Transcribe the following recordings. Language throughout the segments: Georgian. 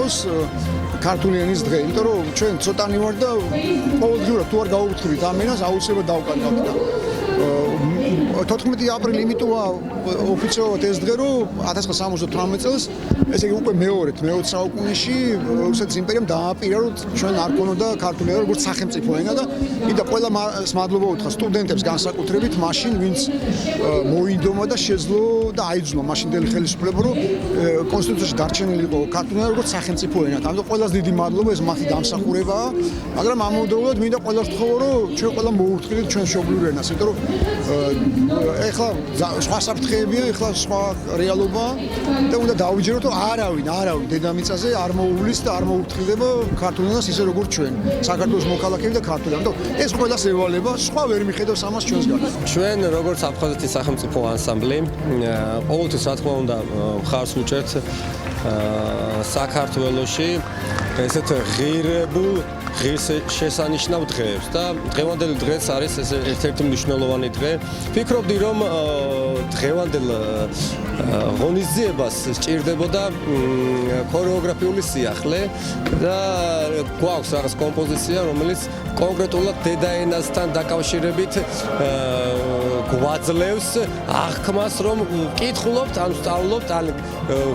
იყოს ქართული ენის დღე, იმიტომ რომ ჩვენ ცოტანი ვარ და ყოველდღიურად თუ არ გავუთხრით ამ ენას აუცილებლად დავკარგავთ და 14 აპრილი იმიტოა ოფიციალურად ეს დღე, რომ 1978 წელს, ესე იგი უკვე მეორე საუკუნეში რუსეთის იმპერიამ დააპირა, რომ ჩვენ არ ქონოდა ქართული ენა როგორც სახელმწიფო ენა და მინდა ყველა მადლობა უთხრა სტუდენტებს განსაკუთრებით, მაშინ ვინც მოინდომა და შეძლო და აიძულა მაშინდელი ხელისუფლება, რომ კონსტიტუციაში დარჩენილი იყო ქართული ენა როგორც სახელმწიფო ენა. ამიტომ ყველას დიდი მადლობა, ეს მათი დამსახურებაა, მაგრამ ამავდროულად მინდა ყველას ვთხოვო, რომ ჩვენ ყველა მოვურთქილოთ ჩვენ მშობლიურ ენას, იმიტომ რომ ეხლა სხვა საფრთხეებია, ეხლა სხვა რეალობაა და უნდა დავიჯეროთ, რომ არავინ დედამიწაზე არ მოუვლის და არ მოურთქილდება ქართულ ენას ისე როგორც ჩვენ, საქართველოს მოქალაქეები და ქართული. ამიტომ ეს ყველას ევალება, სხვა ვერ მიხედავს ამას ჩვენს გარშემო. ჩვენ როგორც აფხაზეთის სახელმწიფო ანსამბლი, ყოველთვის რა თქმა უნდა მხარს ვუჭერთ საქართველოში ესეთ ღირებულ ღირსშესანიშნავ დღეებს და დღევანდელი დღეც არის ეს ერთ-ერთი მნიშვნელოვანი დღე. ვფიქრობდი, რომ დღევანდელ ღონისძიებას სჭირდებოდა ქორეოგრაფიული სიახლე და გვაქვს რაღაც კომპოზიცია, რომელიც კონკრეტულად დედაენასთან დაკავშირებით გვაძლევს აღქმას, რომ ვკითხულობთ, ან ვსწავლობთ, ან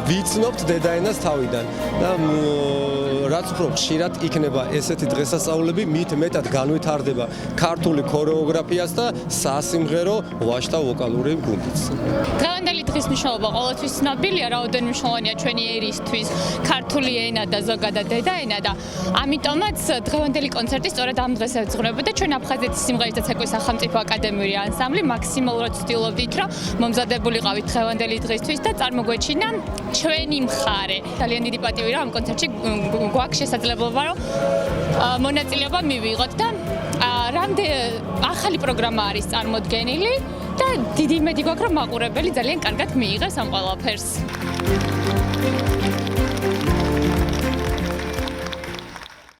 ვიცნობთ დედაენას თავიდან. და რაც უფრო ხშირად იქნება ესეთი დღესასწაულები, მით მეტად განვითარდება ქართული ქორეოგრაფიას და სასიმღერო ვაჟთა ვოკალური გუნდიც. დღევანდელი დღის მნიშვნელობა ყოველთვის ცნობილია, რაოდენიმე მნიშვნელოვანია ჩვენი ერისთვის, ქართული ენა და ზოგადად დედაენა და ამიტომაც დღევანდელი კონცერტი სწორედ ამ დღეს ეძღვნებოდა. ჩვენ აფხაზეთის სიმღერის და ცეკვის სახელმწიფო აკადემიური ანსამბლი მაქსიმალურად ვცდილობდით, რომ მომზადებულიყავით დღევანდელი დღისთვის და წარმოგვეჩინა ჩვენი მხარე. ძალიან დიდი პატივი, რომ ამ კონცერტში გვაქვს შესაძლებლობა, რომ მონაწილეობა მივიღოთ და ახალი პროგრამა არის წარმოდგენილი და დიდი იმედი გვაქვს, რომ მაყურებელი ძალიან კარგად მიიღებს ამ ყველაფერს.